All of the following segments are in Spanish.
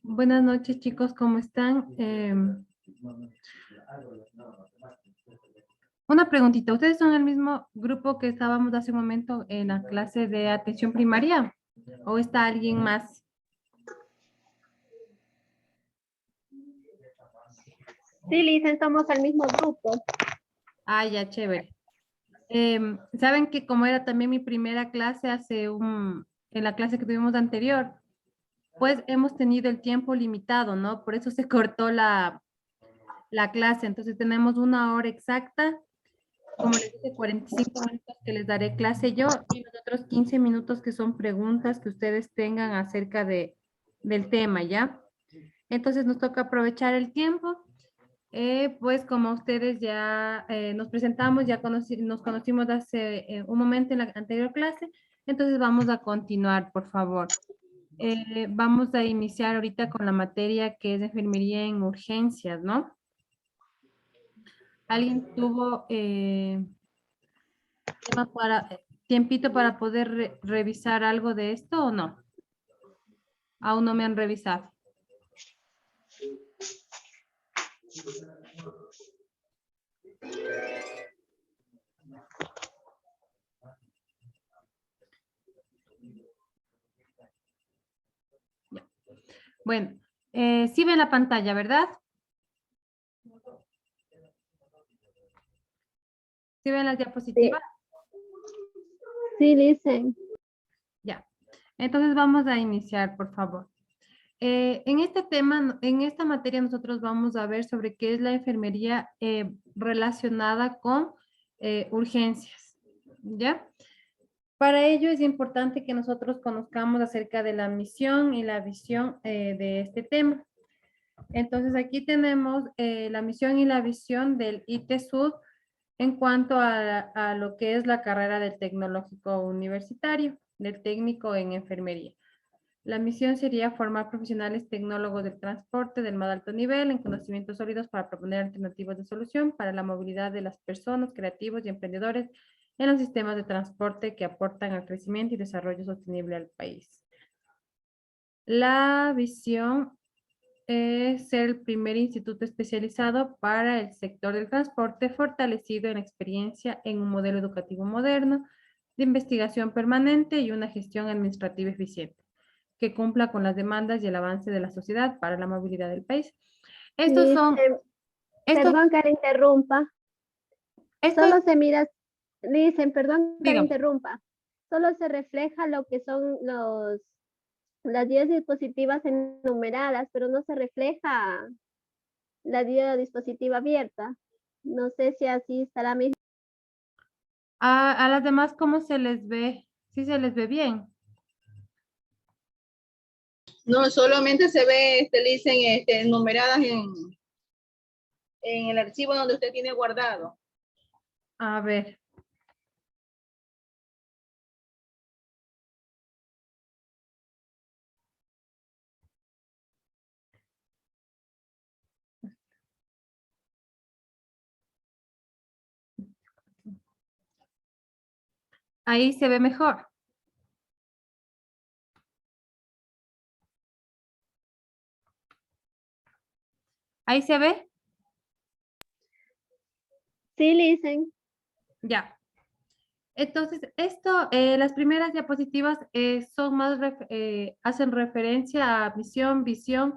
Buenas noches, chicos, ¿cómo están? Una preguntita, ¿ustedes son el mismo grupo que estábamos hace un momento en la clase de atención primaria? ¿O está alguien más? Sí, Liz, somos el mismo grupo. Ah, ya, chévere. Saben que como era también mi primera clase en la clase que tuvimos anterior, pues hemos tenido el tiempo limitado, ¿no? Por eso se cortó la clase. Entonces tenemos una hora exacta, como les dije, 45 minutos que les daré clase yo y los otros 15 minutos que son preguntas que ustedes tengan acerca del tema, ¿ya? Entonces nos toca aprovechar el tiempo. Pues como ustedes ya nos presentamos, ya nos conocimos hace un momento en la anterior clase, entonces vamos a continuar, por favor. Vamos a iniciar ahorita con la materia que es enfermería en urgencias, ¿no? ¿Alguien tuvo tiempito para poder revisar algo de esto o no? Aún no me han revisado. Ya. Bueno, sí ven la pantalla, ¿verdad? ¿Sí ven las diapositivas? Sí, dicen. Ya. Entonces vamos a iniciar, por favor. En este tema, en esta materia, nosotros vamos a ver sobre qué es la enfermería relacionada con urgencias, ¿ya? Para ello es importante que nosotros conozcamos acerca de la misión y la visión de este tema. Entonces aquí tenemos la misión y la visión del ITESUD en cuanto a lo que es la carrera del tecnológico universitario, del técnico en enfermería. La misión sería formar profesionales tecnólogos del transporte del más alto nivel en conocimientos sólidos para proponer alternativas de solución para la movilidad de las personas, creativos y emprendedores en los sistemas de transporte que aportan al crecimiento y desarrollo sostenible al país. La visión es ser el primer instituto especializado para el sector del transporte fortalecido en experiencia en un modelo educativo moderno, de investigación permanente y una gestión administrativa eficiente que cumpla con las demandas y el avance de la sociedad para la movilidad del país. Estos son, Dicen, estos, perdón que le interrumpa. estos, Solo se mira, dicen, perdón que le dígame. interrumpa. Solo se refleja lo que son las 10 dispositivas enumeradas, pero no se refleja la 10 dispositiva abierta. No sé si así estará mismo. A las demás, ¿cómo se les ve? ¿Sí se les ve bien? No, solamente se ve, dicen, numeradas en el archivo donde usted tiene guardado. A ver. Ahí se ve mejor. Ahí se ve. Sí, dicen. Ya. Entonces, las primeras diapositivas son más, hacen referencia a misión, visión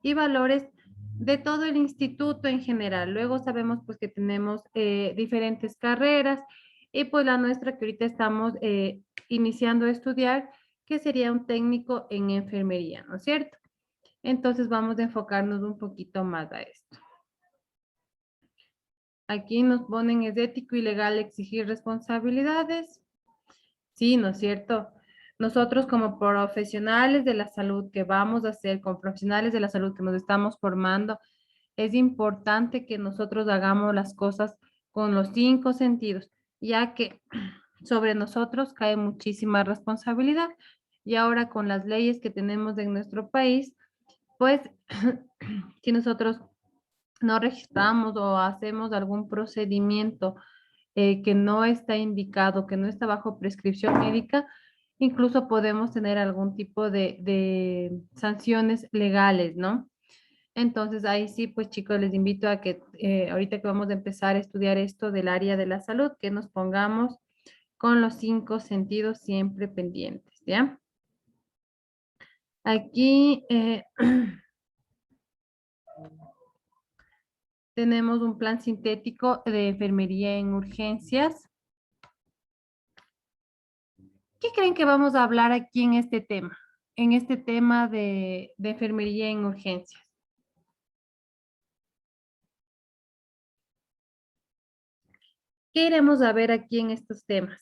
y valores de todo el instituto en general. Luego sabemos pues que tenemos diferentes carreras y pues la nuestra que ahorita estamos iniciando a estudiar, que sería un técnico en enfermería, ¿no es cierto? Entonces vamos a enfocarnos un poquito más a esto. Aquí nos ponen, es ético y legal exigir responsabilidades. Sí, ¿no es cierto? Nosotros como profesionales de la salud que vamos a hacer, como profesionales de la salud que nos estamos formando, es importante que nosotros hagamos las cosas con los 5 sentidos, ya que sobre nosotros cae muchísima responsabilidad. Y ahora con las leyes que tenemos en nuestro país, pues si nosotros no registramos o hacemos algún procedimiento que no está indicado, que no está bajo prescripción médica, incluso podemos tener algún tipo de sanciones legales, ¿no? Entonces ahí sí, pues chicos, les invito a que ahorita que vamos a empezar a estudiar esto del área de la salud, que nos pongamos con los 5 sentidos siempre pendientes, ¿ya? Aquí tenemos un plan sintético de enfermería en urgencias. ¿Qué creen que vamos a hablar aquí en este tema? En este tema de enfermería en urgencias. ¿Qué iremos a ver aquí en estos temas?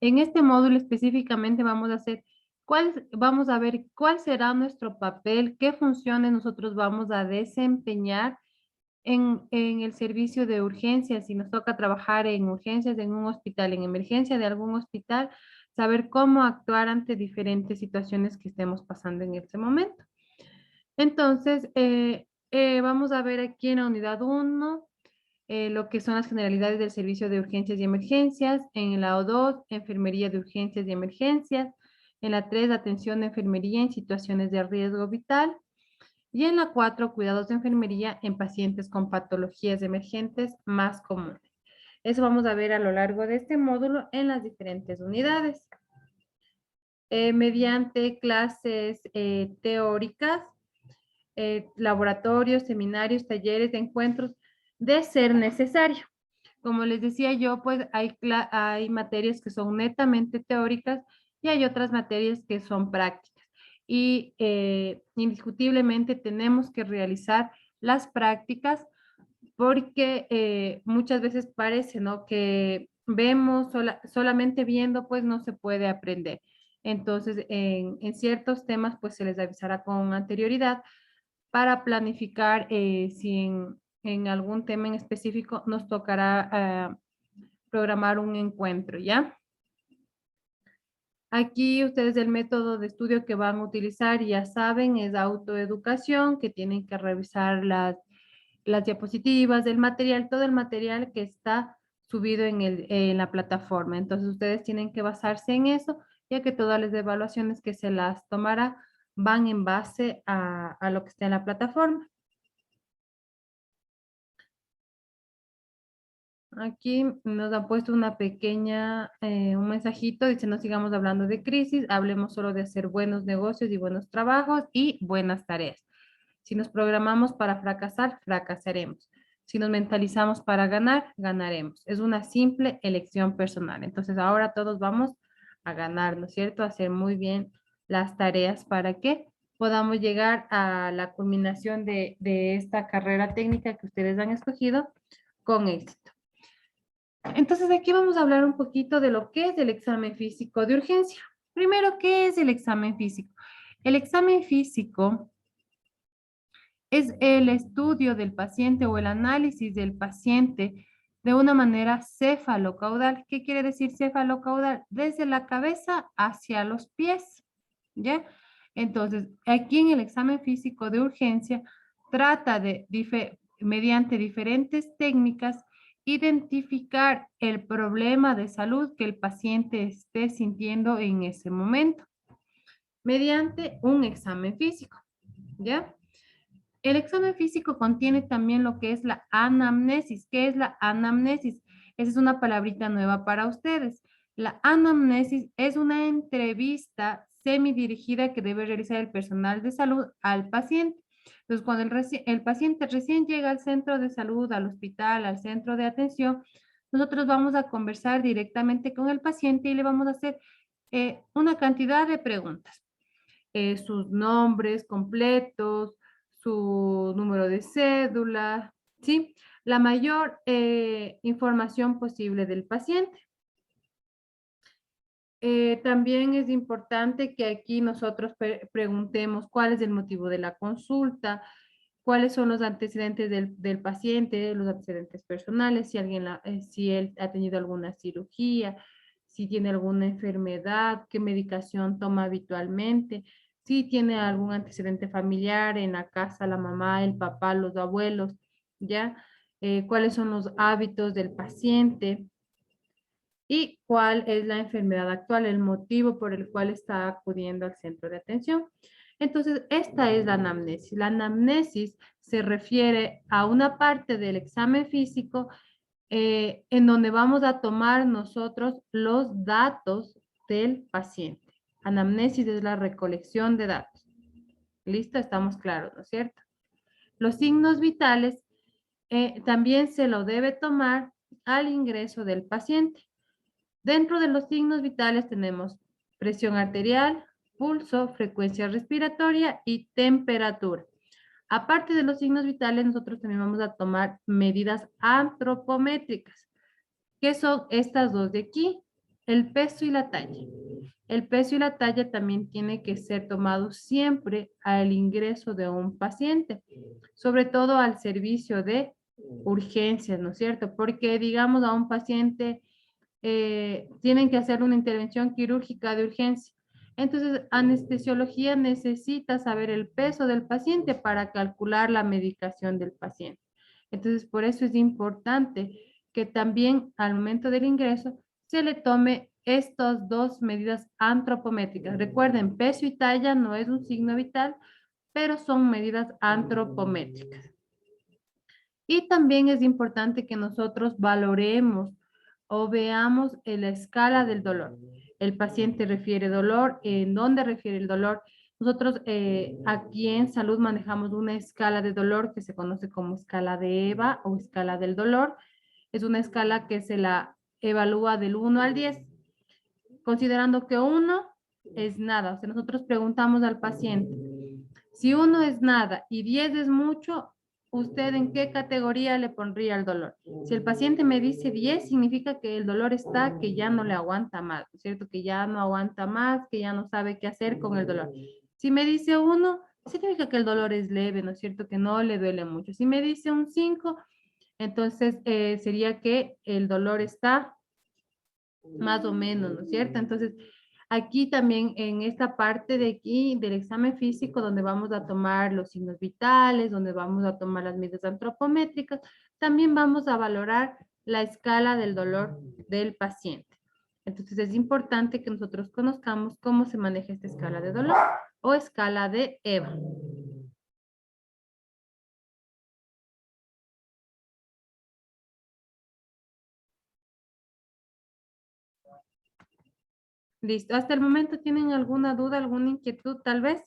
En este módulo específicamente vamos a ver cuál será nuestro papel, qué funciones nosotros vamos a desempeñar en el servicio de urgencias, si nos toca trabajar en urgencias en un hospital, en emergencia de algún hospital, saber cómo actuar ante diferentes situaciones que estemos pasando en este momento. Entonces, vamos a ver aquí en la unidad 1 lo que son las generalidades del servicio de urgencias y emergencias, en la O2, enfermería de urgencias y emergencias, en la 3, atención de enfermería en situaciones de riesgo vital, y en la 4, cuidados de enfermería en pacientes con patologías emergentes más comunes. Eso vamos a ver a lo largo de este módulo en las diferentes unidades. Mediante clases teóricas, laboratorios, seminarios, talleres, encuentros, de ser necesario. Como les decía yo, pues hay materias que son netamente teóricas y hay otras materias que son prácticas. Y indiscutiblemente tenemos que realizar las prácticas porque muchas veces parece, ¿no? Que vemos solamente viendo, pues no se puede aprender. Entonces, en ciertos temas, pues se les avisará con anterioridad para planificar si en algún tema en específico nos tocará programar un encuentro, ¿ya? Aquí ustedes el método de estudio que van a utilizar ya saben, es autoeducación, que tienen que revisar las diapositivas, el material, todo el material que está subido en la plataforma. Entonces ustedes tienen que basarse en eso, ya que todas las evaluaciones que se las tomará van en base a lo que está en la plataforma. Aquí nos han puesto una pequeña, un mensajito, dice no sigamos hablando de crisis, hablemos solo de hacer buenos negocios y buenos trabajos y buenas tareas. Si nos programamos para fracasar, fracasaremos. Si nos mentalizamos para ganar, ganaremos. Es una simple elección personal. Entonces ahora todos vamos a ganar, ¿no es cierto? A hacer muy bien las tareas para que podamos llegar a la culminación de esta carrera técnica que ustedes han escogido con éxito. Entonces aquí vamos a hablar un poquito de lo que es el examen físico de urgencia. Primero, ¿qué es el examen físico? El examen físico es el estudio del paciente o el análisis del paciente de una manera cefalocaudal. ¿Qué quiere decir cefalocaudal? Desde la cabeza hacia los pies, ¿ya? Entonces, aquí en el examen físico de urgencia, trata de, mediante diferentes técnicas, identificar el problema de salud que el paciente esté sintiendo en ese momento, mediante un examen físico, ¿ya? El examen físico contiene también lo que es la anamnesis. ¿Qué es la anamnesis? Esa es una palabrita nueva para ustedes. La anamnesis es una entrevista semidirigida que debe realizar el personal de salud al paciente. Entonces, cuando el paciente recién llega al centro de salud, al hospital, al centro de atención, nosotros vamos a conversar directamente con el paciente y le vamos a hacer una cantidad de preguntas. Sus nombres completos, su número de cédula, ¿sí? La mayor información posible del paciente. También es importante que aquí nosotros preguntemos cuál es el motivo de la consulta, cuáles son los antecedentes del paciente, los antecedentes personales, si él ha tenido alguna cirugía, si tiene alguna enfermedad, qué medicación toma habitualmente, si tiene algún antecedente familiar en la casa, la mamá, el papá, los abuelos, ¿ya? cuáles son los hábitos del paciente y cuál es la enfermedad actual, el motivo por el cual está acudiendo al centro de atención. Entonces, esta es la anamnesis. La anamnesis se refiere a una parte del examen físico en donde vamos a tomar nosotros los datos del paciente. Anamnesis es la recolección de datos. ¿Listo? Estamos claros, ¿no es cierto? Los signos vitales también se lo debe tomar al ingreso del paciente. Dentro de los signos vitales tenemos presión arterial, pulso, frecuencia respiratoria y temperatura. Aparte de los signos vitales, nosotros también vamos a tomar medidas antropométricas, que son estas dos de aquí, el peso y la talla. El peso y la talla también tiene que ser tomado siempre al ingreso de un paciente, sobre todo al servicio de urgencias, ¿no es cierto? Porque digamos a un paciente tienen que hacer una intervención quirúrgica de urgencia. Entonces, anestesiología necesita saber el peso del paciente para calcular la medicación del paciente. Entonces, por eso es importante que también al momento del ingreso se le tome estas dos medidas antropométricas. Recuerden, peso y talla no es un signo vital, pero son medidas antropométricas. Y también es importante que nosotros valoremos o veamos en la escala del dolor. El paciente refiere dolor, ¿en dónde refiere el dolor? Nosotros aquí en salud manejamos una escala de dolor que se conoce como escala de EVA o escala del dolor. Es una escala que se la evalúa del 1 al 10, considerando que 1 es nada. O sea, nosotros preguntamos al paciente, si 1 es nada y 10 es mucho, ¿usted en qué categoría le pondría el dolor? Si el paciente me dice 10, significa que el dolor está, que ya no le aguanta más, ¿no es cierto? Que ya no aguanta más, que ya no sabe qué hacer con el dolor. Si me dice 1, significa que el dolor es leve, ¿no es cierto? Que no le duele mucho. Si me dice un 5, entonces sería que el dolor está más o menos, ¿no es cierto? Entonces, aquí también en esta parte de aquí del examen físico, donde vamos a tomar los signos vitales, donde vamos a tomar las medidas antropométricas, también vamos a valorar la escala del dolor del paciente. Entonces, es importante que nosotros conozcamos cómo se maneja esta escala de dolor o escala de EVA. Listo. ¿Hasta el momento tienen alguna duda, alguna inquietud tal vez?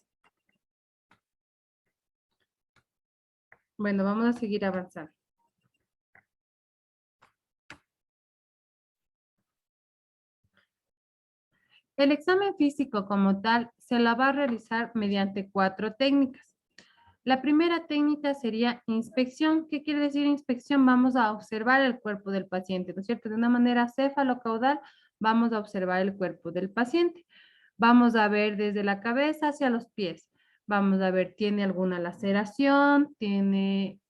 Bueno, vamos a seguir avanzando. El examen físico como tal se la va a realizar mediante 4 técnicas. La primera técnica sería inspección. ¿Qué quiere decir inspección? Vamos a observar el cuerpo del paciente, ¿no es cierto? De una manera cefalocaudal vamos a observar el cuerpo del paciente. Vamos a ver desde la cabeza hacia los pies. Vamos a ver, ¿tiene alguna laceración? ¿Tiene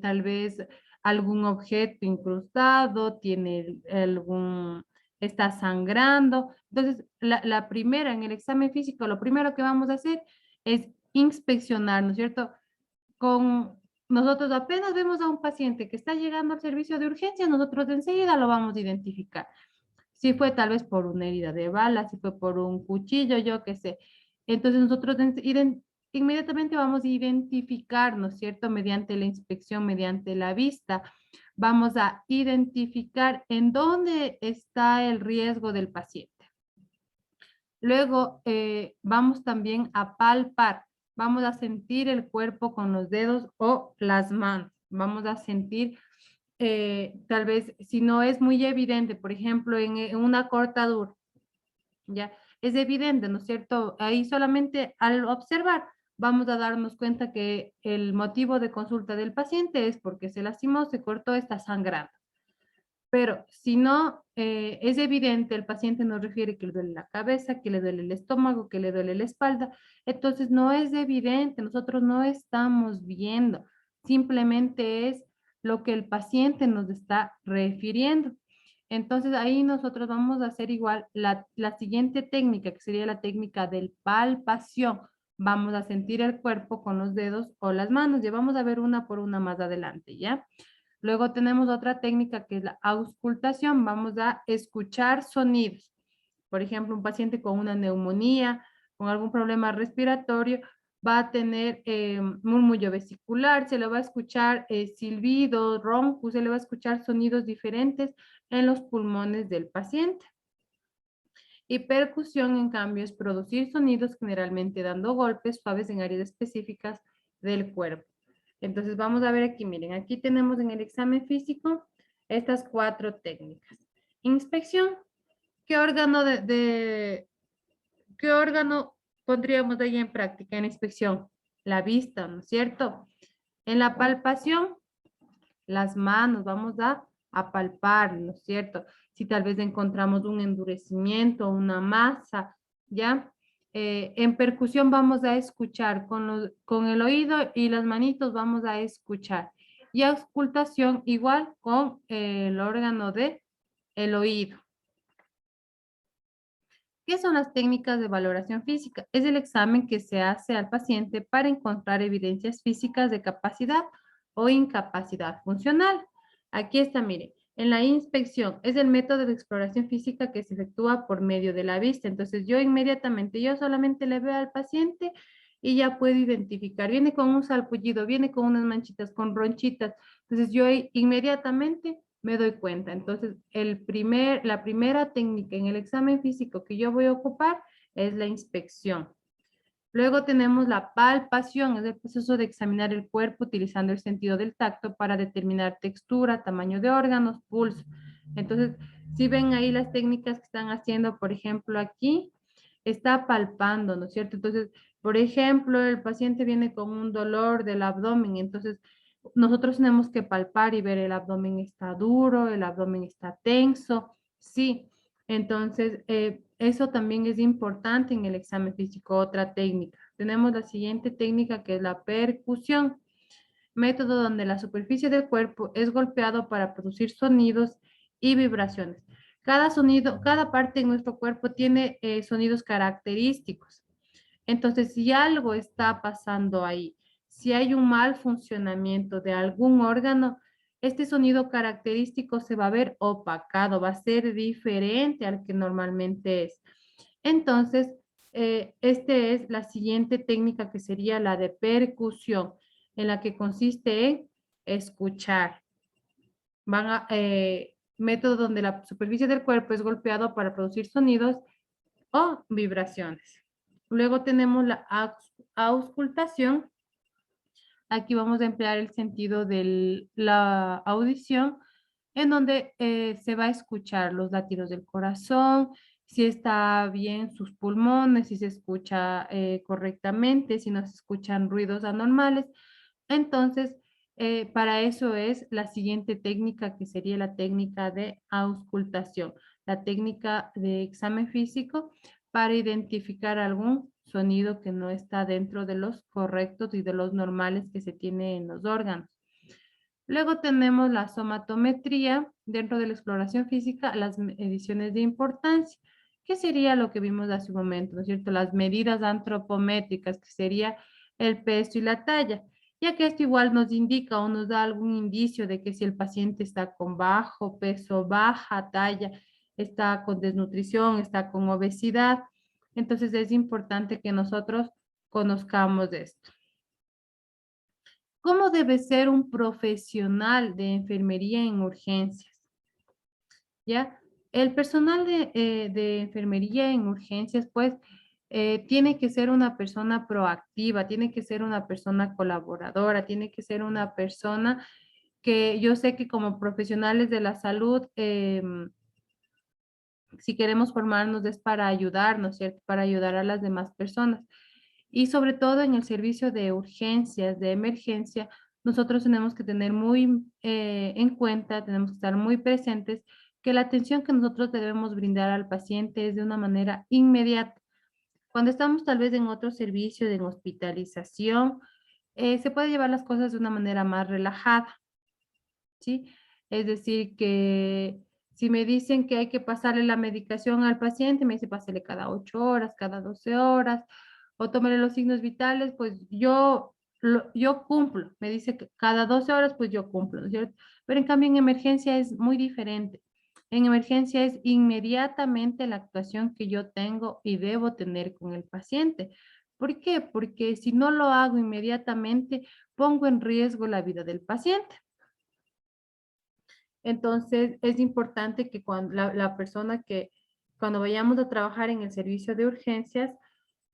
tal vez algún objeto incrustado? ¿Tiene algún... está sangrando? Entonces, la primera en el examen físico, lo primero que vamos a hacer es inspeccionar, ¿no es cierto? Con nosotros apenas vemos a un paciente que está llegando al servicio de urgencia, nosotros enseguida lo vamos a identificar. Si fue tal vez por una herida de bala, si fue por un cuchillo, yo qué sé. Entonces nosotros inmediatamente vamos a identificar, ¿no es cierto? Mediante la inspección, mediante la vista, vamos a identificar en dónde está el riesgo del paciente. Luego vamos también a palpar, vamos a sentir el cuerpo con los dedos o las manos. Vamos a sentir, tal vez, si no es muy evidente, por ejemplo, en una cortadura, ya, es evidente, ¿no es cierto? Ahí solamente al observar vamos a darnos cuenta que el motivo de consulta del paciente es porque se lastimó, se cortó, está sangrando. Pero si no es evidente, el paciente nos refiere que le duele la cabeza, que le duele el estómago, que le duele la espalda, entonces no es evidente, nosotros no estamos viendo, simplemente es lo que el paciente nos está refiriendo. Entonces ahí nosotros vamos a hacer igual la siguiente técnica, que sería la técnica del palpación. Vamos a sentir el cuerpo con los dedos o las manos, y vamos a ver una por una más adelante, ¿ya? Luego tenemos otra técnica que es la auscultación. Vamos a escuchar sonidos. Por ejemplo, un paciente con una neumonía, con algún problema respiratorio, va a tener murmullo vesicular, se le va a escuchar silbido, ronco, se le va a escuchar sonidos diferentes en los pulmones del paciente. Y percusión, en cambio, es producir sonidos generalmente dando golpes suaves en áreas específicas del cuerpo. Entonces vamos a ver aquí, miren, aquí tenemos en el examen físico estas 4 técnicas. Inspección, ¿qué órgano qué órgano pondríamos ahí en práctica en inspección? La vista, ¿no es cierto? En la palpación, las manos, vamos a palpar, ¿no es cierto? Si tal vez encontramos un endurecimiento, una masa, ¿ya? En percusión vamos a escuchar con el oído y las manitos vamos a escuchar. Y auscultación igual con el órgano de el oído. ¿Qué son las técnicas de valoración física? Es el examen que se hace al paciente para encontrar evidencias físicas de capacidad o incapacidad funcional. Aquí está, mire, en la inspección es el método de exploración física que se efectúa por medio de la vista. Entonces yo inmediatamente, yo solamente le veo al paciente y ya puedo identificar. Viene con un salpullido, viene con unas manchitas, con ronchitas. Entonces yo inmediatamente me doy cuenta. Entonces, la primera técnica en el examen físico que yo voy a ocupar es la inspección. Luego tenemos la palpación, es el proceso de examinar el cuerpo utilizando el sentido del tacto para determinar textura, tamaño de órganos, pulso. Entonces, si ven ahí las técnicas que están haciendo, por ejemplo, aquí, está palpando, ¿no es cierto? Entonces, por ejemplo, el paciente viene con un dolor del abdomen, entonces nosotros tenemos que palpar y ver el abdomen está duro, el abdomen está tenso, sí. Entonces, eso también es importante en el examen físico, otra técnica. Tenemos la siguiente técnica que es la percusión, método donde la superficie del cuerpo es golpeado para producir sonidos y vibraciones. Cada sonido, cada parte de nuestro cuerpo tiene sonidos característicos. Entonces, si algo está pasando ahí, si hay un mal funcionamiento de algún órgano, este sonido característico se va a ver opacado, va a ser diferente al que normalmente es. Entonces, esta es la siguiente técnica que sería la de percusión, en la que consiste en escuchar. Método donde la superficie del cuerpo es golpeado para producir sonidos o vibraciones. Luego tenemos la auscultación. Aquí vamos a emplear el sentido de la audición, en donde se va a escuchar los latidos del corazón, si está bien sus pulmones, si se escucha correctamente, si no se escuchan ruidos anormales. Entonces, para eso es la siguiente técnica, que sería la técnica de auscultación, la técnica de examen físico para identificar algún sonido que no está dentro de los correctos y de los normales que se tiene en los órganos. Luego tenemos la somatometría, dentro de la exploración física, las mediciones de importancia, que sería lo que vimos hace un momento, ¿no es cierto? Las medidas antropométricas, que sería el peso y la talla, ya que esto igual nos indica o nos da algún indicio de que si el paciente está con bajo peso, baja talla, está con desnutrición, está con obesidad. Entonces es importante que nosotros conozcamos esto. ¿Cómo debe ser un profesional de enfermería en urgencias? ¿Ya? El personal de enfermería en urgencias, pues, tiene que ser una persona proactiva, tiene que ser una persona colaboradora, tiene que ser una persona que yo sé que como profesionales de la salud, si queremos formarnos es para ayudarnos, ¿cierto? Para ayudar a las demás personas. Y sobre todo en el servicio de urgencias, de emergencia, nosotros tenemos que tener muy en cuenta, tenemos que estar muy presentes que la atención que nosotros debemos brindar al paciente es de una manera inmediata. Cuando estamos tal vez en otro servicio de hospitalización, se puede llevar las cosas de una manera más relajada, ¿sí? Es decir, que si me dicen que hay que pasarle la medicación al paciente, me dice pásele cada 8 horas, cada 12 horas, o tómale los signos vitales, pues yo yo cumplo, me dice que cada 12 horas, pues yo cumplo, ¿no es cierto? Pero en cambio en emergencia es muy diferente. En emergencia es inmediatamente la actuación que yo tengo y debo tener con el paciente. ¿Por qué? Porque si no lo hago inmediatamente, pongo en riesgo la vida del paciente. Entonces, es importante que cuando la persona que, cuando vayamos a trabajar en el servicio de urgencias,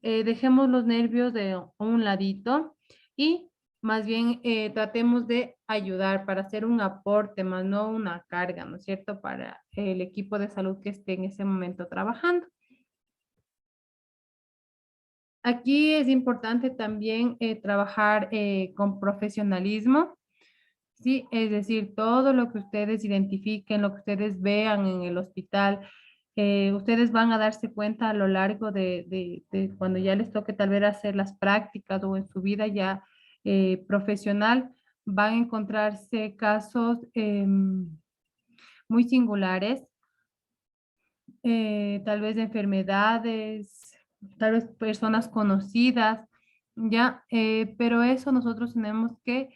dejemos los nervios de un ladito y más bien tratemos de ayudar para hacer un aporte, más no una carga, ¿no es cierto?, para el equipo de salud que esté en ese momento trabajando. Aquí es importante también trabajar con profesionalismo. Sí, es decir, todo lo que ustedes identifiquen, lo que ustedes vean en el hospital, ustedes van a darse cuenta a lo largo de cuando ya les toque tal vez hacer las prácticas o en su vida ya profesional, van a encontrarse casos muy singulares, tal vez de enfermedades, tal vez personas conocidas, ya, pero eso nosotros tenemos que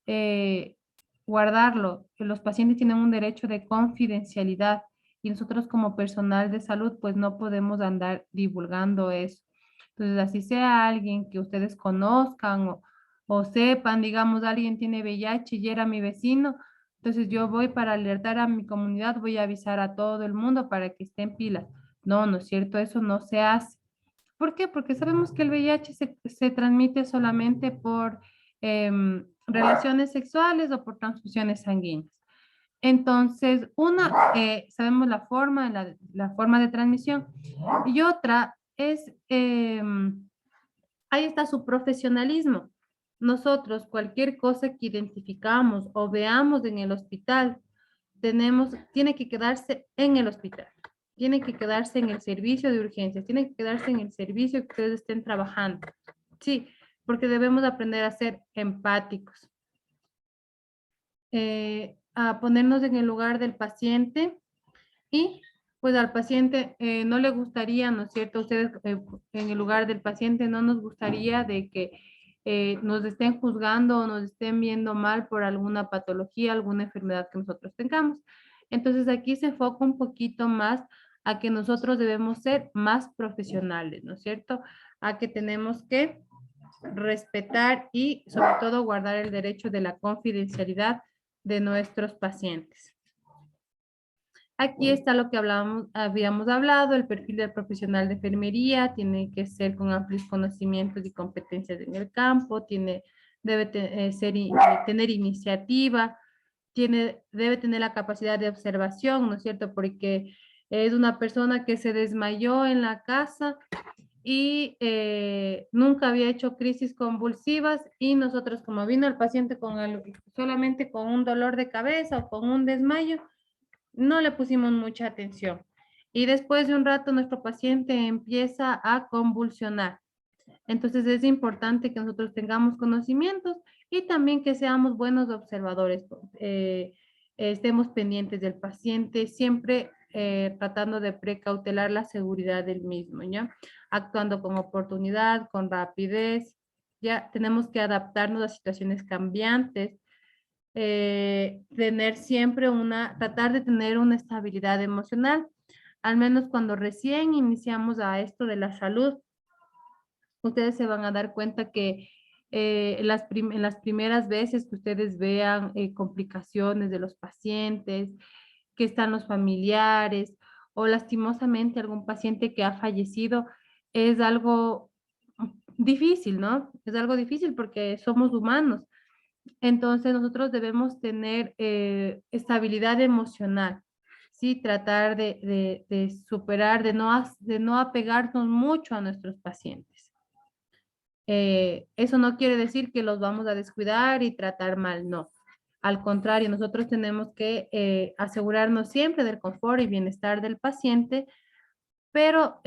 eh, guardarlo, que los pacientes tienen un derecho de confidencialidad y nosotros como personal de salud pues no podemos andar divulgando eso. Entonces, así sea alguien que ustedes conozcan o sepan, digamos, alguien tiene VIH y era mi vecino, entonces yo voy para alertar a mi comunidad, voy a avisar a todo el mundo para que estén pilas. No, no es cierto, eso no se hace. ¿Por qué? Porque sabemos que el VIH se transmite solamente por relaciones sexuales o por transfusiones sanguíneas. Entonces, sabemos la forma, la forma de transmisión y otra es, ahí está su profesionalismo. Nosotros, cualquier cosa que identificamos o veamos en el hospital, tiene que quedarse en el hospital, tiene que quedarse en el servicio de urgencias, tiene que quedarse en el servicio que ustedes estén trabajando. Sí, porque debemos aprender a ser empáticos, a ponernos en el lugar del paciente y pues al paciente no le gustaría, ¿no es cierto? Ustedes en el lugar del paciente no nos gustaría de que nos estén juzgando o nos estén viendo mal por alguna patología, alguna enfermedad que nosotros tengamos. Entonces aquí se enfoca un poquito más a que nosotros debemos ser más profesionales, ¿no es cierto? A que tenemos que respetar y sobre todo guardar el derecho de la confidencialidad de nuestros pacientes. Aquí está lo que habíamos hablado, el perfil del profesional de enfermería tiene que ser con amplios conocimientos y competencias en el campo, debe tener iniciativa, debe tener la capacidad de observación, ¿no es cierto? Porque es una persona que se desmayó en la casa y nunca había hecho crisis convulsivas y nosotros como vino el paciente solamente con un dolor de cabeza o con un desmayo, no le pusimos mucha atención. Y después de un rato nuestro paciente empieza a convulsionar. Entonces es importante que nosotros tengamos conocimientos y también que seamos buenos observadores. Estemos pendientes del paciente, siempre tratando de precautelar la seguridad del mismo, ¿ya? Actuando con oportunidad, con rapidez. Ya tenemos que adaptarnos a situaciones cambiantes, tratar de tener una estabilidad emocional, al menos cuando recién iniciamos a esto de la salud, ustedes se van a dar cuenta que en las primeras veces que ustedes vean complicaciones de los pacientes, que están los familiares o lastimosamente algún paciente que ha fallecido, es algo difícil, ¿no? Es algo difícil porque somos humanos. Entonces nosotros debemos tener estabilidad emocional, ¿sí? Tratar de superar, de no apegarnos mucho a nuestros pacientes. Eso no quiere decir que los vamos a descuidar y tratar mal, no. Al contrario, nosotros tenemos que asegurarnos siempre del confort y bienestar del paciente, pero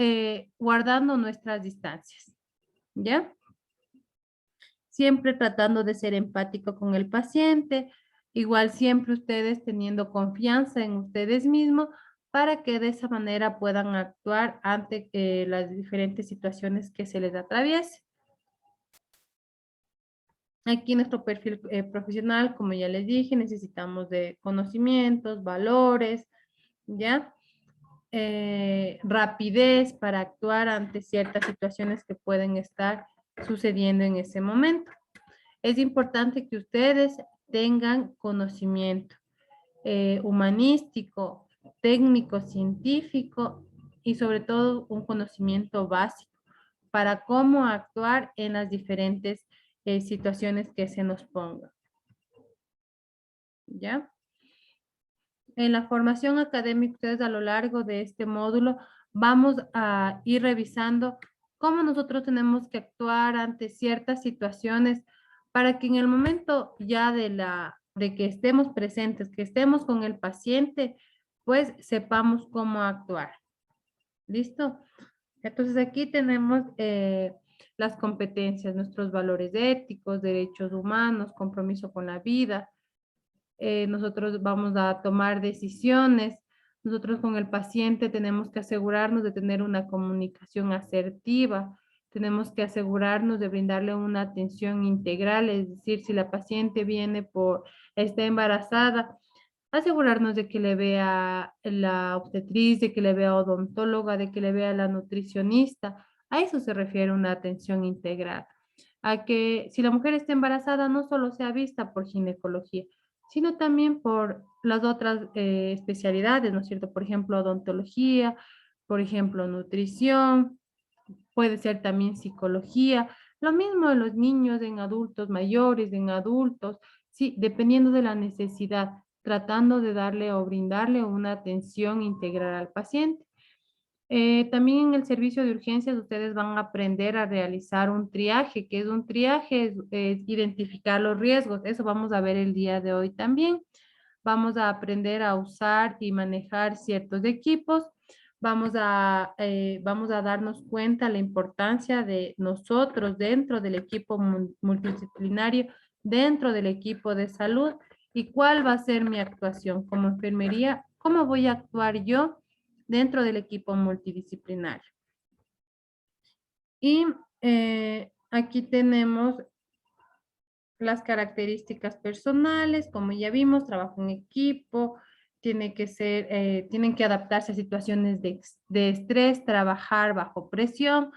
guardando nuestras distancias, ¿ya? Siempre tratando de ser empático con el paciente, igual siempre ustedes teniendo confianza en ustedes mismos para que de esa manera puedan actuar ante las diferentes situaciones que se les atraviese. Aquí nuestro perfil profesional, como ya les dije, necesitamos de conocimientos, valores, ¿ya? Rapidez para actuar ante ciertas situaciones que pueden estar sucediendo en ese momento. Es importante que ustedes tengan conocimiento humanístico, técnico, científico y sobre todo un conocimiento básico para cómo actuar en las diferentes situaciones que se nos pongan. ¿Ya? En la formación académica, ustedes a lo largo de este módulo vamos a ir revisando cómo nosotros tenemos que actuar ante ciertas situaciones para que en el momento ya de que estemos presentes, que estemos con el paciente, pues sepamos cómo actuar. ¿Listo? Entonces aquí tenemos las competencias, nuestros valores éticos, derechos humanos, compromiso con la vida. Nosotros vamos a tomar decisiones. Nosotros con el paciente tenemos que asegurarnos de tener una comunicación asertiva. Tenemos que asegurarnos de brindarle una atención integral, es decir, si la paciente está embarazada, asegurarnos de que le vea la obstetriz, de que le vea odontóloga, de que le vea la nutricionista. A eso se refiere una atención integral. A que si la mujer está embarazada no solo sea vista por ginecología, sino también por las otras especialidades, ¿no es cierto? Por ejemplo, odontología, por ejemplo, nutrición, puede ser también psicología, lo mismo en los niños, en adultos mayores, en adultos, sí, dependiendo de la necesidad, tratando de darle o brindarle una atención integral al paciente. También en el servicio de urgencias ustedes van a aprender a realizar un triaje, que es un triaje, es identificar los riesgos. Eso vamos a ver el día de hoy también. Vamos a aprender a usar y manejar ciertos equipos. Vamos a darnos cuenta la importancia de nosotros dentro del equipo multidisciplinario, dentro del equipo de salud y cuál va a ser mi actuación como enfermería, cómo voy a actuar yo dentro del equipo multidisciplinario. Y aquí tenemos las características personales, como ya vimos, trabajo en equipo, tienen que adaptarse a situaciones de estrés, trabajar bajo presión,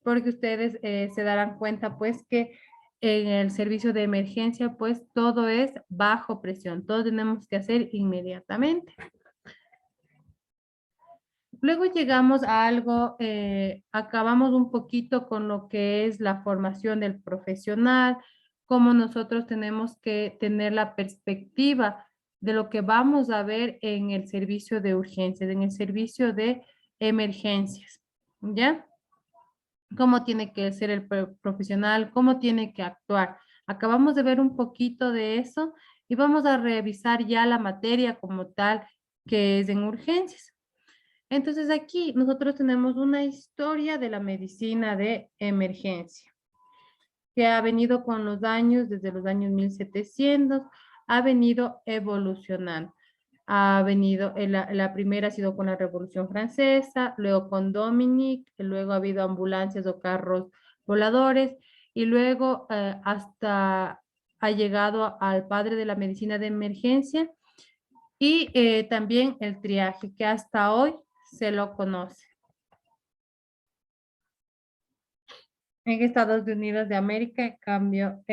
porque ustedes se darán cuenta pues que en el servicio de emergencia pues todo es bajo presión, todo tenemos que hacer inmediatamente. Luego llegamos a algo, acabamos un poquito con lo que es la formación del profesional, cómo nosotros tenemos que tener la perspectiva de lo que vamos a ver en el servicio de urgencias, en el servicio de emergencias, ¿ya? Cómo tiene que ser el profesional, cómo tiene que actuar. Acabamos de ver un poquito de eso y vamos a revisar ya la materia como tal que es en urgencias. Entonces aquí nosotros tenemos una historia de la medicina de emergencia que ha venido con los años, desde los años 1700, ha venido evolucionando. Ha venido, la primera ha sido con la Revolución Francesa, luego con Dominic, luego ha habido ambulancias o carros voladores y luego hasta ha llegado al padre de la medicina de emergencia y también el triaje que hasta hoy se lo conoce. En Estados Unidos de América, en cambio,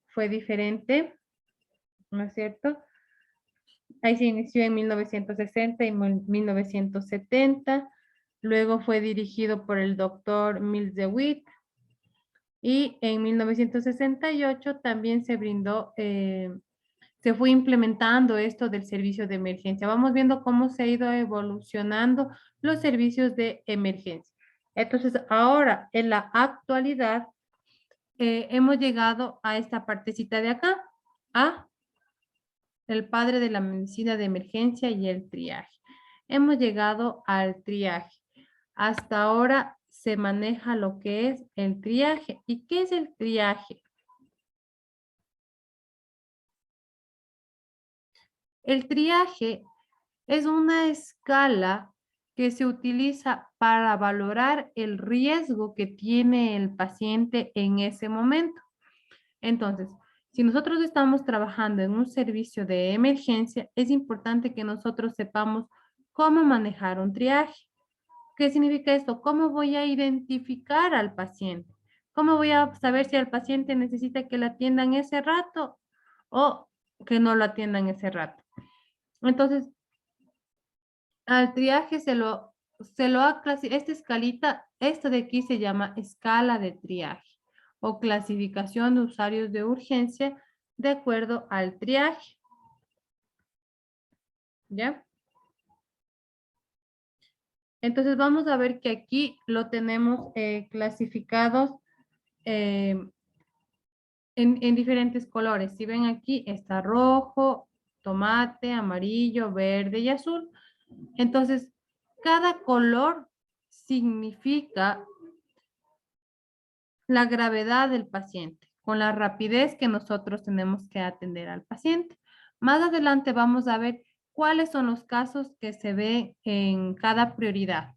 fue diferente, ¿no es cierto? Ahí se inició en 1960 y 1970. Luego fue dirigido por el doctor Mills DeWitt. Y en 1968 también se brindó, se fue implementando esto del servicio de emergencia. Vamos viendo cómo se ha ido evolucionando los servicios de emergencia. Entonces, ahora, en la actualidad, hemos llegado a esta partecita de acá, a el padre de la medicina de emergencia y el triaje. Hemos llegado al triaje. Hasta ahora se maneja lo que es el triaje. ¿Y qué es el triaje? El triaje es una escala que se utiliza para valorar el riesgo que tiene el paciente en ese momento. Entonces, Si nosotros estamos trabajando en un servicio de emergencia, es importante que nosotros sepamos cómo manejar un triaje. ¿Qué significa esto? ¿Cómo voy a identificar al paciente? ¿Cómo voy a saber si el paciente necesita que lo atiendan ese rato o que no lo atiendan ese rato? Entonces, al triaje se lo ha clasificado, esta escalita, esto de aquí se llama escala de triaje o clasificación de usuarios de urgencia de acuerdo al triaje. ¿Ya? Entonces vamos a ver que aquí lo tenemos clasificados en diferentes colores. Si ven aquí está rojo, tomate, amarillo, verde y azul. Entonces, cada color significa la gravedad del paciente, con la rapidez que nosotros tenemos que atender al paciente. Más adelante vamos a ver cuáles son los casos que se ven en cada prioridad.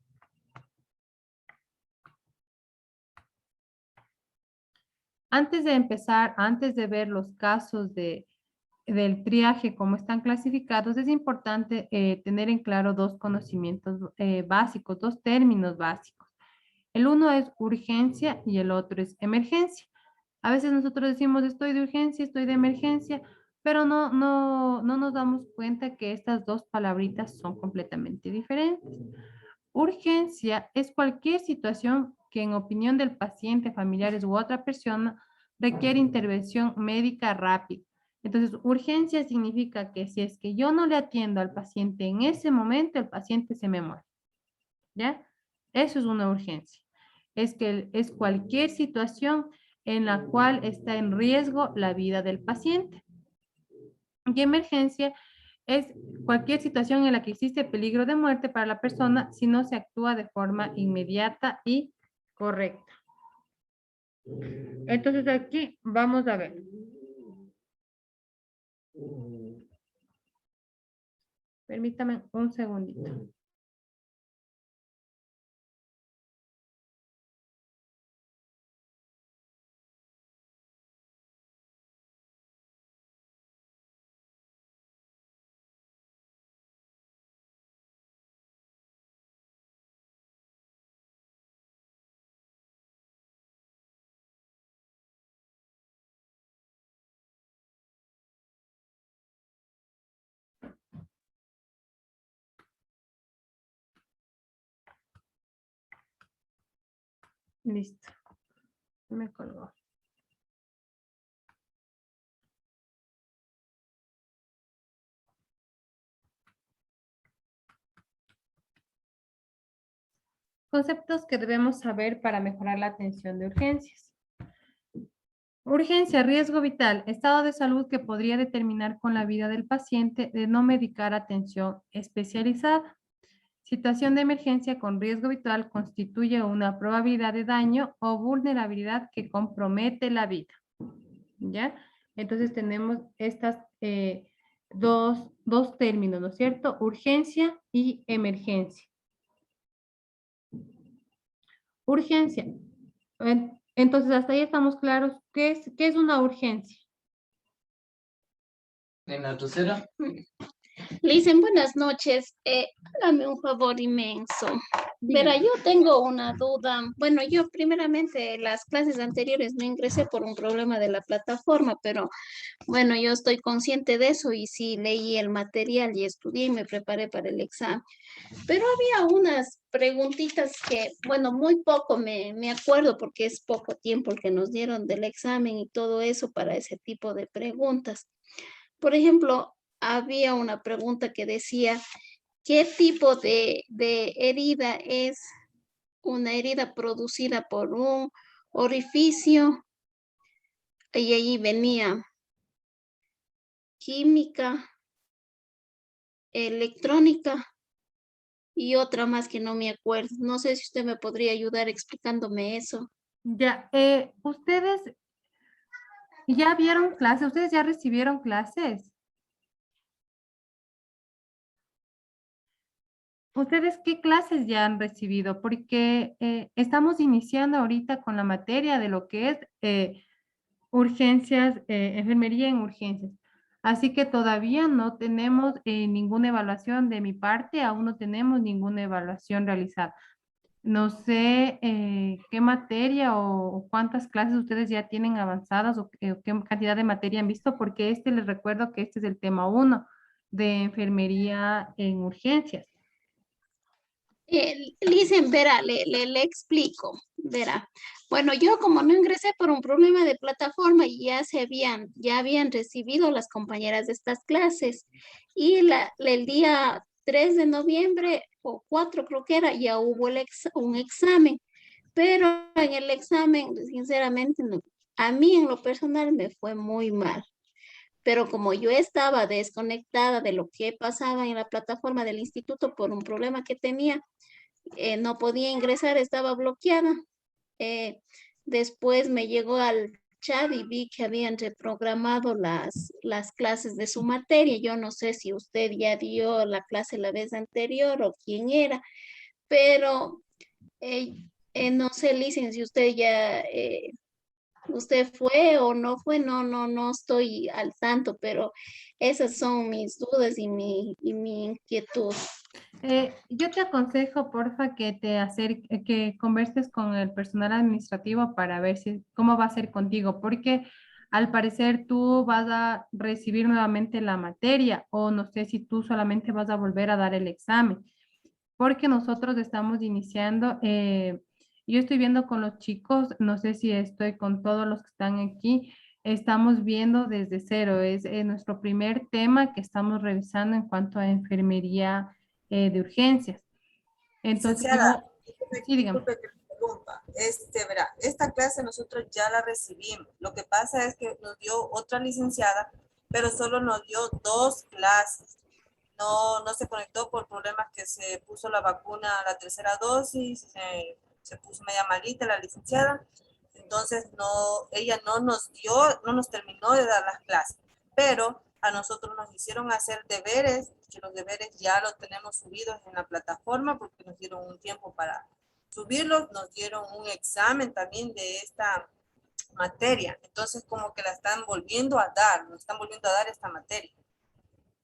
Antes de empezar, antes de ver los casos del triaje, cómo están clasificados, es importante tener en claro dos conocimientos básicos, dos términos básicos. El uno es urgencia y el otro es emergencia. A veces nosotros decimos estoy de urgencia, estoy de emergencia, pero no nos damos cuenta que estas dos palabritas son completamente diferentes. Urgencia es cualquier situación que en opinión del paciente, familiares u otra persona requiere intervención médica rápida. Entonces, urgencia significa que si es que yo no le atiendo al paciente en ese momento, el paciente se me muere. ¿Ya? Eso es una urgencia. Es que es cualquier situación en la cual está en riesgo la vida del paciente. Y emergencia es cualquier situación en la que existe peligro de muerte para la persona si no se actúa de forma inmediata y correcta. Entonces aquí vamos a ver. Permítame un segundito. Listo. Me colgó. Conceptos que debemos saber para mejorar la atención de urgencias. Urgencia, riesgo vital, estado de salud que podría determinar con la vida del paciente de no medicar atención especializada. Situación de emergencia con riesgo vital constituye una probabilidad de daño o vulnerabilidad que compromete la vida. ¿Ya? Entonces tenemos estas dos términos, ¿no es cierto? Urgencia y emergencia. Urgencia. Entonces, hasta ahí estamos claros. ¿Qué es una urgencia? En la tercera. Le dicen buenas noches, hágame un favor inmenso. Verá, yo tengo una duda. Bueno, yo primeramente las clases anteriores no ingresé por un problema de la plataforma, pero bueno, yo estoy consciente de eso y sí leí el material y estudié y me preparé para el examen. Pero había unas preguntitas que, bueno, muy poco me acuerdo porque es poco tiempo el que nos dieron del examen y todo eso para ese tipo de preguntas. Por ejemplo, había una pregunta que decía, ¿qué tipo de herida es una herida producida por un orificio? Y ahí venía química, electrónica y otra más que no me acuerdo. No sé si usted me podría ayudar explicándome eso. Ya, ustedes ya vieron clases, ustedes ya recibieron clases. ¿Ustedes qué clases ya han recibido? Porque estamos iniciando ahorita con la materia de lo que es urgencias, enfermería en urgencias. Así que todavía no tenemos ninguna evaluación de mi parte, aún no tenemos ninguna evaluación realizada. No sé qué materia o cuántas clases ustedes ya tienen avanzadas o qué cantidad de materia han visto, porque les recuerdo que este es el tema uno de enfermería en urgencias. Listen, verá, le explico, verá. Bueno, yo como no ingresé por un problema de plataforma, ya habían recibido las compañeras de estas clases y el día 3 de noviembre o 4 creo que era, ya hubo un examen, pero en el examen, sinceramente, a mí en lo personal me fue muy mal. Pero como yo estaba desconectada de lo que pasaba en la plataforma del instituto por un problema que tenía, no podía ingresar, estaba bloqueada. Eh, Después me llegó al chat y vi que habían reprogramado las clases de su materia. Yo no sé si usted ya dio la clase la vez anterior o quién era, pero no sé, Licen, si usted fue o no fue, no estoy al tanto, pero esas son mis dudas y mi inquietud. Yo te aconsejo, porfa, que converses con el personal administrativo para ver cómo va a ser contigo, porque al parecer tú vas a recibir nuevamente la materia o no sé si tú solamente vas a volver a dar el examen, porque nosotros estamos iniciando, yo estoy viendo con los chicos, no sé si estoy con todos los que están aquí, estamos viendo desde cero, es nuestro primer tema que estamos revisando en cuanto a enfermería de urgencias. Entonces, Licenciada, sí, dígame. disculpe que me interrumpa. Verá, esta clase nosotros ya la recibimos. Lo que pasa es que nos dio otra licenciada, pero solo nos dio 2 clases. No se conectó por problemas que se puso la vacuna, la tercera dosis, se puso media malita la licenciada. Entonces, ella no nos terminó de dar las clases, pero a nosotros nos hicieron hacer deberes, que los deberes ya los tenemos subidos en la plataforma porque nos dieron un tiempo para subirlos, nos dieron un examen también de esta materia. Entonces, como que la están volviendo a dar, nos están volviendo a dar esta materia.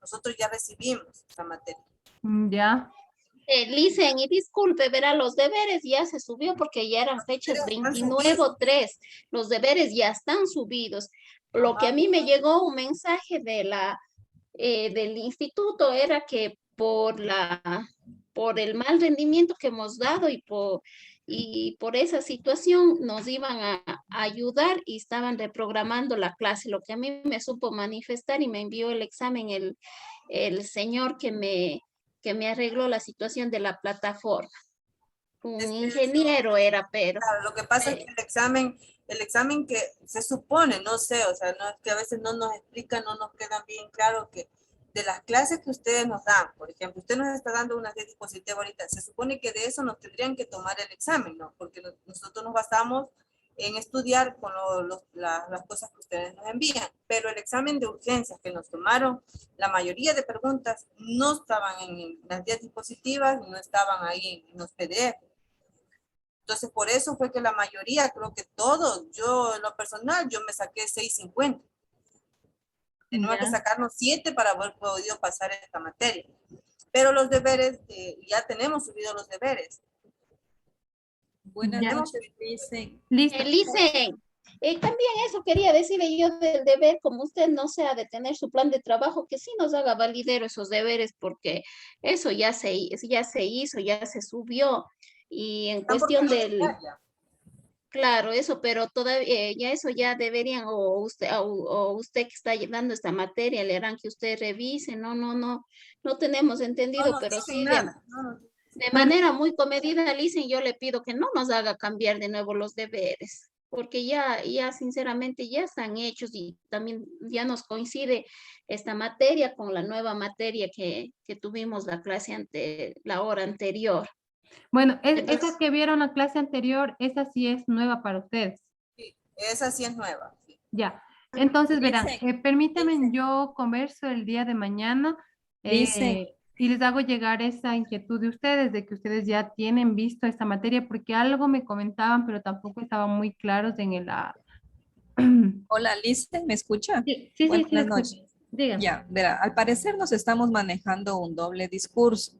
Nosotros ya recibimos esta materia. Ya. Licen, y disculpe, verá, los deberes ya se subió porque ya eran fechas 29 o 3. Los deberes ya están subidos. Lo que a mí me llegó un mensaje del instituto era que por el mal rendimiento que hemos dado y por esa situación nos iban a ayudar y estaban reprogramando la clase. Lo que a mí me supo manifestar y me envió el examen el señor que me arregló la situación de la plataforma. Un ingeniero era, pero... Claro, lo que pasa es que el examen que se supone, no sé, o sea, no es que a veces no nos explican, no nos quedan bien claro que de las clases que ustedes nos dan, por ejemplo, usted nos está dando una diapositiva ahorita, se supone que de eso nos tendrían que tomar el examen, ¿no? Porque nosotros nos basamos en estudiar con las cosas que ustedes nos envían, pero el examen de urgencias que nos tomaron, la mayoría de preguntas no estaban en las diapositivas, no estaban ahí en los PDF. Entonces, por eso fue que la mayoría, creo que todos, yo en lo personal, yo me saqué 6.50. Tenemos que sacarnos 7 para haber podido pasar esta materia. Pero los deberes, ya tenemos subido los deberes. Buenas noches, Licen. Listo. Licen, también eso quería decirle yo del deber, como usted no se ha de tener su plan de trabajo, que sí nos haga validero esos deberes, porque eso ya se hizo, ya se subió. Y en cuestión del... Claro, eso, pero todavía ya eso ya deberían, o usted que está llevando esta materia, le harán que usted revise, no tenemos entendido, pero sí de manera muy comedida, Licen, yo le pido que no nos haga cambiar de nuevo los deberes, porque ya sinceramente ya están hechos y también ya nos coincide esta materia con la nueva materia que tuvimos la clase la hora anterior. Bueno, Entonces, esa que vieron la clase anterior, esa sí es nueva para ustedes. Sí, esa sí es nueva. Sí. Ya. Entonces, verán, Dicen, permítanme, yo converso el día de mañana Dicen. y les hago llegar esa inquietud de ustedes, de que ustedes ya tienen visto esta materia, porque algo me comentaban, pero tampoco estaban muy claros Hola, Liz, ¿me escucha? Sí, sí, sí, Buenas escucho. noches. Dígame. Ya, verá, al parecer nos estamos manejando un doble discurso.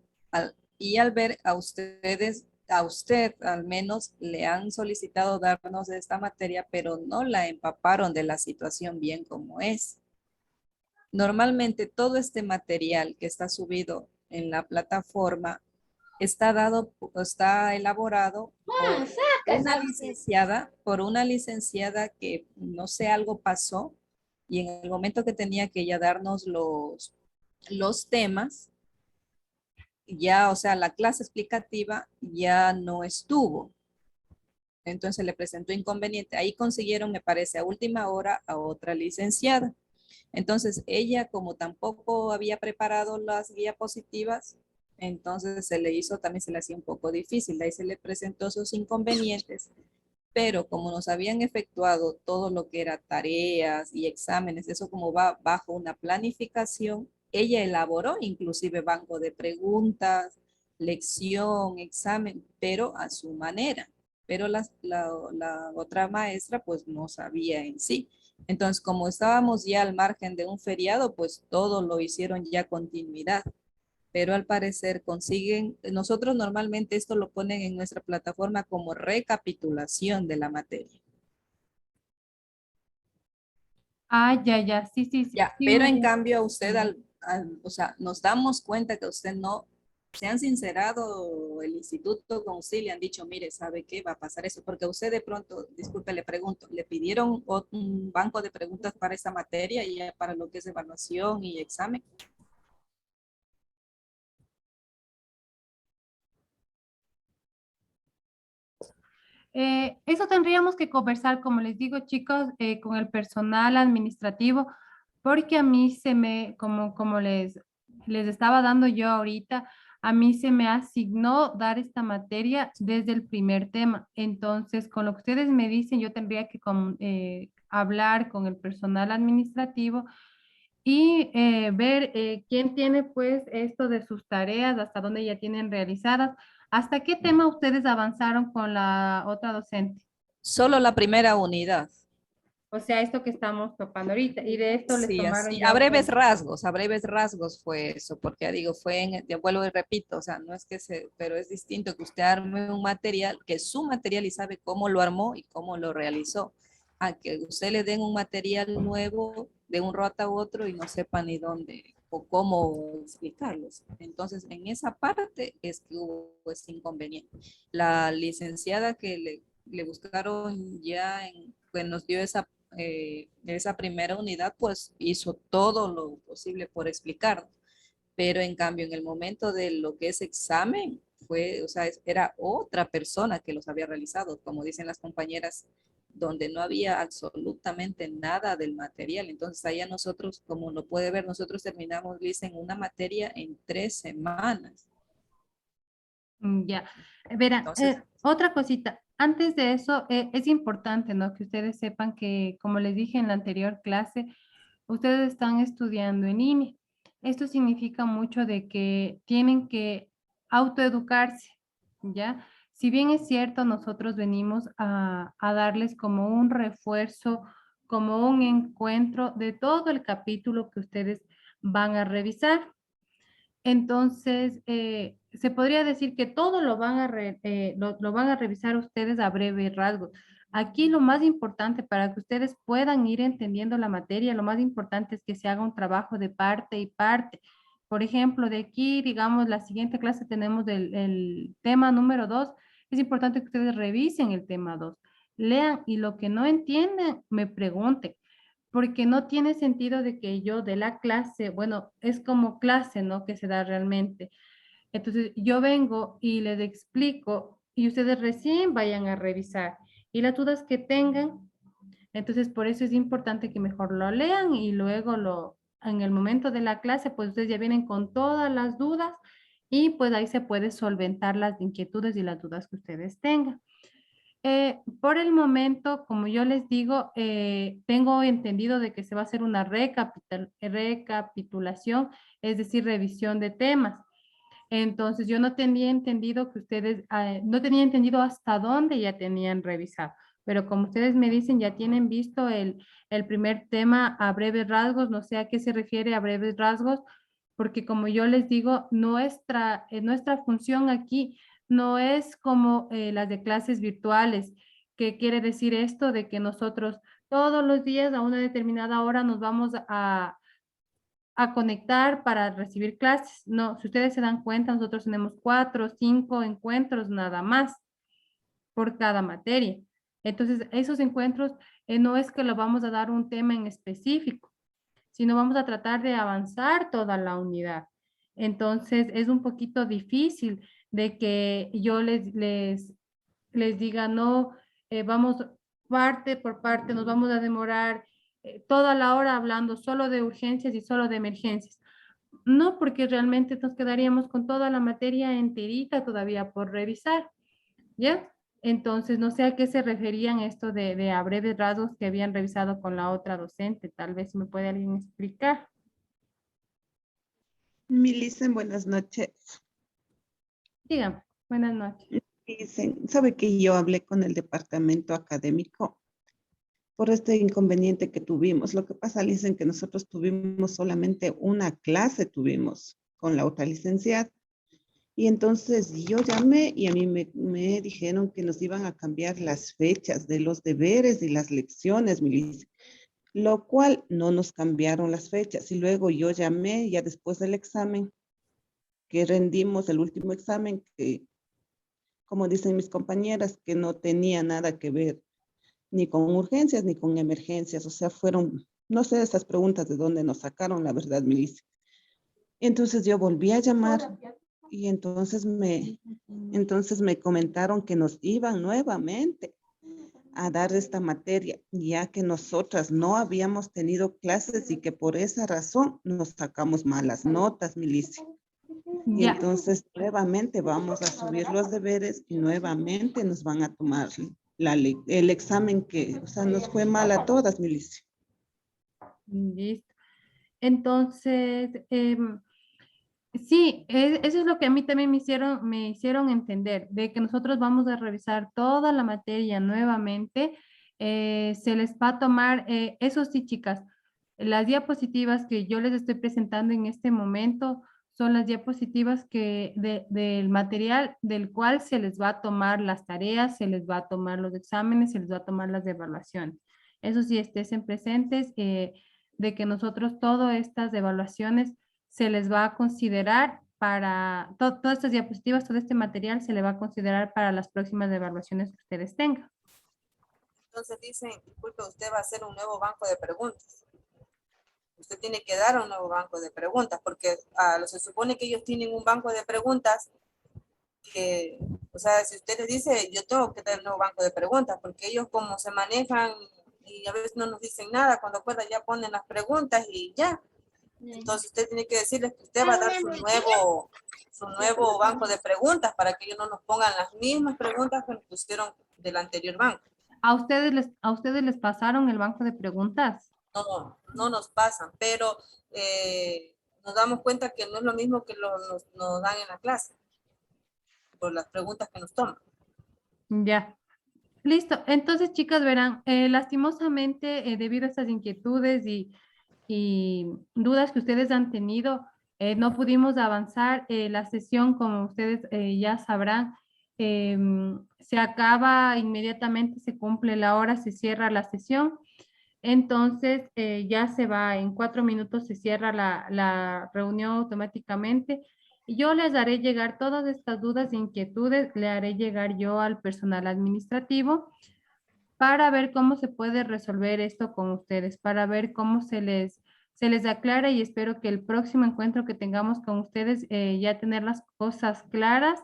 Y al ver a ustedes, a usted al menos le han solicitado darnos esta materia, pero no la empaparon de la situación bien como es. Normalmente todo este material que está subido en la plataforma está dado, está elaborado Ah, saca, ¿sabes qué? por una licenciada que no sé, algo pasó y en el momento que tenía que ella darnos los temas, ya, o sea, la clase explicativa ya no estuvo. Entonces le presentó inconveniente. Ahí consiguieron, me parece, a última hora a otra licenciada. Entonces ella, como tampoco había preparado las diapositivas, entonces se le hizo, también se le hacía un poco difícil. Ahí se le presentó sus inconvenientes, pero como nos habían efectuado todo lo que era tareas y exámenes, eso como va bajo una planificación, ella elaboró inclusive banco de preguntas, lección, examen, pero a su manera. Pero la otra maestra pues no sabía en sí. Entonces, como estábamos ya al margen de un feriado, pues todo lo hicieron ya continuidad, pero al parecer consiguen, nosotros normalmente esto lo ponen en nuestra plataforma como recapitulación de la materia. Ah, ya, ya, sí, sí, sí, Ya, sí, pero en me... cambio a usted, o sea, nos damos cuenta que usted no, se han sincerado el instituto con usted y le han dicho, mire, ¿sabe qué va a pasar eso? Porque a usted de pronto, disculpe, le pregunto, ¿le pidieron un banco de preguntas para esa materia y ya para lo que es evaluación y examen? Eso tendríamos que conversar, como les digo, chicos, con el personal administrativo, porque a mí se me, como les estaba dando yo ahorita, a mí se me asignó dar esta materia desde el primer tema. Entonces, con lo que ustedes me dicen, yo tendría que hablar con el personal administrativo y ver quién tiene pues esto de sus tareas, hasta dónde ya tienen realizadas. ¿Hasta qué tema ustedes avanzaron con la otra docente? Solo la primera unidad. O sea, esto que estamos topando ahorita. Y de esto les Sí, tomaron así, ya otro. a breves rasgos fue eso, porque ya digo, fue en, ya vuelvo y repito, o sea, no es que se, pero es distinto que usted arme un material, que es su material y sabe cómo lo armó y cómo lo realizó, a que usted le den un material nuevo de un rato a otro y no sepa ni dónde o cómo explicarlos. Entonces, en esa parte es que hubo ese inconveniente. La licenciada que le buscaron ya, pues nos dio esa primera unidad, pues hizo todo lo posible por explicar, pero en cambio en el momento de lo que es examen, fue, o sea, era otra persona que los había realizado, como dicen las compañeras, donde no había absolutamente nada del material. Entonces, allá nosotros, como lo puede ver, nosotros terminamos, dicen, una materia en 3 semanas. Ya. Verá, Entonces, otra cosita. Antes de eso, es importante, ¿no? Que ustedes sepan que, como les dije en la anterior clase, ustedes están estudiando en línea. Esto significa mucho de que tienen que autoeducarse, ¿ya? Si bien es cierto, nosotros venimos a darles como un refuerzo, como un encuentro de todo el capítulo que ustedes van a revisar. Entonces, se podría decir que todo lo van lo van a revisar ustedes a breve rasgo. Aquí lo más importante para que ustedes puedan ir entendiendo la materia, lo más importante es que se haga un trabajo de parte y parte. Por ejemplo, de aquí, digamos, la siguiente clase tenemos el tema número 2. Es importante que ustedes revisen el tema 2, lean y lo que no entienden, me pregunten, porque no tiene sentido de que yo de la clase, bueno, es como clase, ¿no? Que se da realmente. Entonces, yo vengo y les explico y ustedes recién vayan a revisar. Y las dudas que tengan, entonces por eso es importante que mejor lo lean y luego en el momento de la clase, pues ustedes ya vienen con todas las dudas y pues ahí se puede solventar las inquietudes y las dudas que ustedes tengan. Por el momento, como yo les digo, tengo entendido de que se va a hacer una recapitulación, es decir, revisión de temas. Entonces, yo no tenía entendido que ustedes, no tenía entendido hasta dónde ya tenían revisado. pero como ustedes me dicen, ya tienen visto el primer tema a breves rasgos, no sé a qué se refiere a breves rasgos, porque como yo les digo, nuestra función aquí no es como las de clases virtuales, que quiere decir esto de que nosotros todos los días a una determinada hora nos vamos a conectar para recibir clases. No, si ustedes se dan cuenta, nosotros tenemos 4 o 5 encuentros nada más por cada materia. Entonces, esos encuentros no es que lo vamos a dar un tema en específico, sino vamos a tratar de avanzar toda la unidad. Entonces, es un poquito difícil de que yo les diga, no, vamos parte por parte, nos vamos a demorar toda la hora hablando solo de urgencias y solo de emergencias. No, porque realmente nos quedaríamos con toda la materia enterita todavía por revisar, ¿ya? Entonces, no sé a qué se referían esto de a breves rasgos que habían revisado con la otra docente. Tal vez me puede alguien explicar. Milicen, buenas noches. Dígame, buenas noches. Dicen, sabe que yo hablé con el departamento académico por este inconveniente que tuvimos. Lo que pasa, dicen que nosotros tuvimos solamente una clase, tuvimos con la otra licenciada. Y entonces yo llamé y a mí me dijeron que nos iban a cambiar las fechas de los deberes y las lecciones, Milice, lo cual no nos cambiaron las fechas. Y luego yo llamé ya después del examen, que rendimos el último examen, que como dicen mis compañeras, que no tenía nada que ver ni con urgencias ni con emergencias. O sea, fueron, no sé, esas preguntas de dónde nos sacaron, la verdad, Milice. Entonces yo volví a llamar y entonces me comentaron que nos iban nuevamente a dar esta materia, ya que nosotras no habíamos tenido clases y que por esa razón nos sacamos malas notas, Milicia. Y Ya. entonces nuevamente vamos a subir los deberes y nuevamente nos van a tomar el examen que, o sea, nos fue mal a todas, Milicia. Listo. Entonces, sí, eso es lo que a mí también me hicieron entender, de que nosotros vamos a revisar toda la materia nuevamente. Se les va a tomar, eso sí, chicas, las diapositivas que yo les estoy presentando en este momento son las diapositivas del material del cual se les va a tomar las tareas, se les va a tomar los exámenes, se les va a tomar las evaluaciones. Eso sí, estén presentes, de que nosotros todas estas evaluaciones se les va a considerar para, todas estas diapositivas, todo este material se le va a considerar para las próximas evaluaciones que ustedes tengan. Entonces dicen, disculpe, usted va a hacer un nuevo banco de preguntas. Usted tiene que dar un nuevo banco de preguntas, porque se supone que ellos tienen un banco de preguntas que, o sea, si usted les dice, yo tengo que dar un nuevo banco de preguntas, porque ellos como se manejan y a veces no nos dicen nada, cuando acuerdan ya ponen las preguntas y ya. Entonces usted tiene que decirles que usted va a dar su nuevo banco de preguntas para que ellos no nos pongan las mismas preguntas que nos pusieron del anterior banco. ¿A ustedes les pasaron el banco de preguntas? No nos pasan, pero nos damos cuenta que no es lo mismo que nos dan en la clase, por las preguntas que nos toman. Ya. Listo. Entonces, chicas, verán, lastimosamente, debido a estas inquietudes y dudas que ustedes han tenido, no pudimos avanzar. La sesión, como ustedes ya sabrán, se acaba inmediatamente, se cumple la hora, se cierra la sesión. Entonces, ya se va, en 4 minutos se cierra la reunión automáticamente. Yo les haré llegar todas estas dudas e inquietudes, le haré llegar yo al personal administrativo para ver cómo se puede resolver esto con ustedes, para ver cómo se les aclara, y espero que el próximo encuentro que tengamos con ustedes ya tener las cosas claras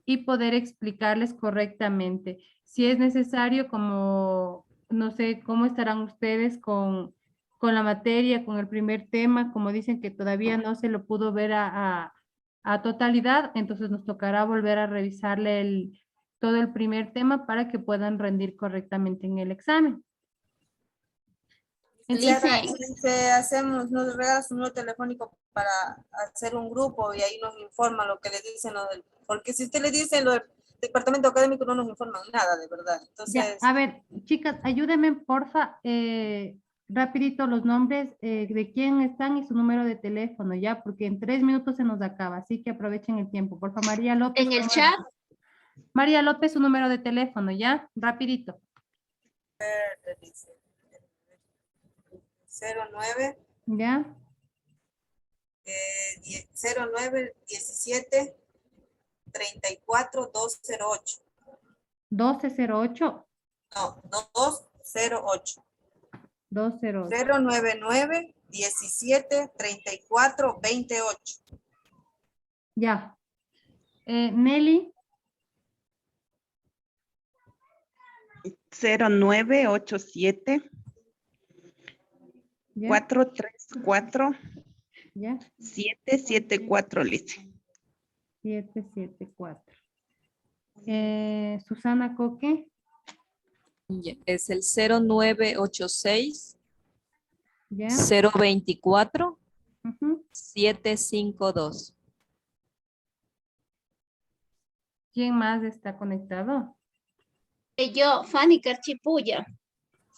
y poder explicarles correctamente. Si es necesario, como no sé cómo estarán ustedes con la materia, con el primer tema, como dicen que todavía no se lo pudo ver a totalidad, entonces nos tocará volver a revisarle todo el primer tema para que puedan rendir correctamente en el examen. Nos regalas un número telefónico para hacer un grupo y ahí nos informa lo que le dicen, porque si usted le dice departamento académico no nos informan nada, de verdad. Ya, Entonces, a ver, chicas, ayúdenme, porfa, rapidito los nombres de quién están y su número de teléfono, ya, porque en 3 minutos se nos acaba, así que aprovechen el tiempo. Por favor, María López. En el chat, María López, su número de teléfono, ya, rapidito. 09 Ya, 09 17 34 208. 1208, No, 208. 208. 099 17 34 28. Ya. Nelly, 0987 ya, 434 ya, 774, Lice. 774. Susana Coque, Es el 0986 ya. 024 Ujú. 752. ¿Quién más está conectado? yo, Fanny Carchipuya,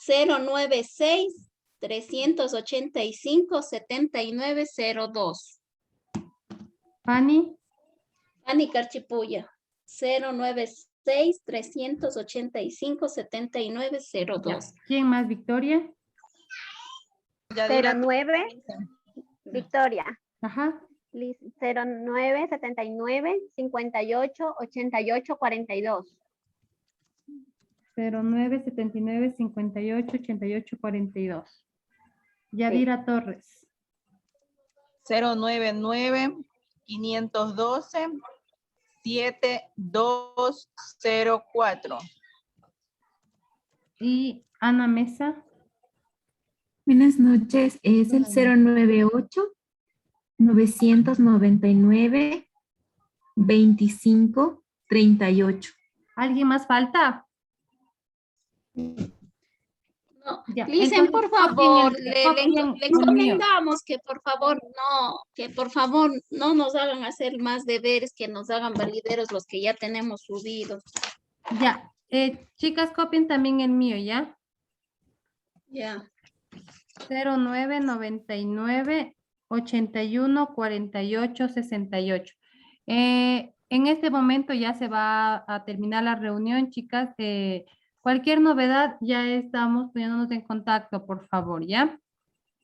096 385 7902. Fanny, Fanny Carchipuya, 096 385 7902. ¿quién más? Victoria, 09, Victoria. ajá, 09 79 58 88 42. 09 79 58 88 42. Yadira Torres, 099 512 7204. y Ana Mesa, Buenas noches, es el 098 999 25 38. ¿alguien más falta? No, Ya, Listen, entonces, por favor, copien le el mío. encomendamos que por favor no nos hagan hacer más deberes, que nos hagan valideros los que ya tenemos subidos. Ya, chicas, copien también el mío, ¿ya? Ya. 09 99 81 48 68. En este momento ya se va a terminar la reunión, chicas. Cualquier novedad ya estamos poniéndonos en contacto, por favor, ¿ya?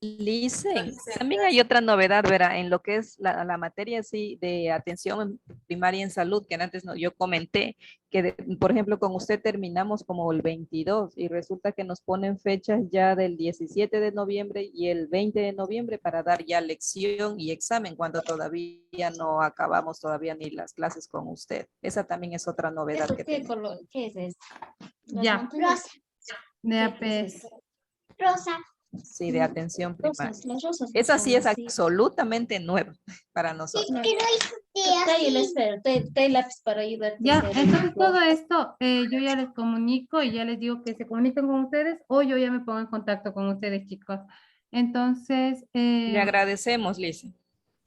Licen, también hay otra novedad, verá, en lo que es la materia sí, de atención primaria en salud, que antes yo comenté, que por ejemplo con usted terminamos como el 22 y resulta que nos ponen fechas ya del 17 de noviembre y el 20 de noviembre para dar ya lección y examen, cuando todavía no acabamos todavía ni las clases con usted. Esa también es otra novedad que ¿Qué, tenemos. ¿Qué es esto? Ya. De APS. Rosa. Sí, de atención primaria. Rosas, las rosas. Esa sí es así. absolutamente nueva para nosotros. Trae el esfero, trae el lápiz para ayudarte. Ya, a hacer entonces el- todo esto yo ya les comunico y ya les digo que se comuniquen con ustedes o yo ya me pongo en contacto con ustedes, chicos. Entonces, Le agradecemos, Lizy.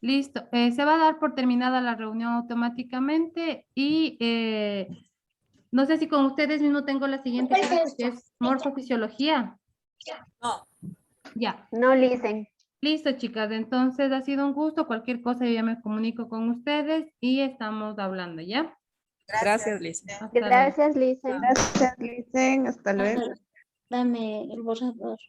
listo. Se va a dar por terminada la reunión automáticamente y no sé si con ustedes mismo tengo la siguiente clase, que es morfofisiología. no. Ya. No listen. Listo, chicas. Entonces ha sido un gusto. Cualquier cosa yo ya me comunico con ustedes y estamos hablando, ¿ya? Gracias, Lizy. Hasta luego. Gracias, Listen. Gracias, Licen. Hasta luego. Dame el borrador.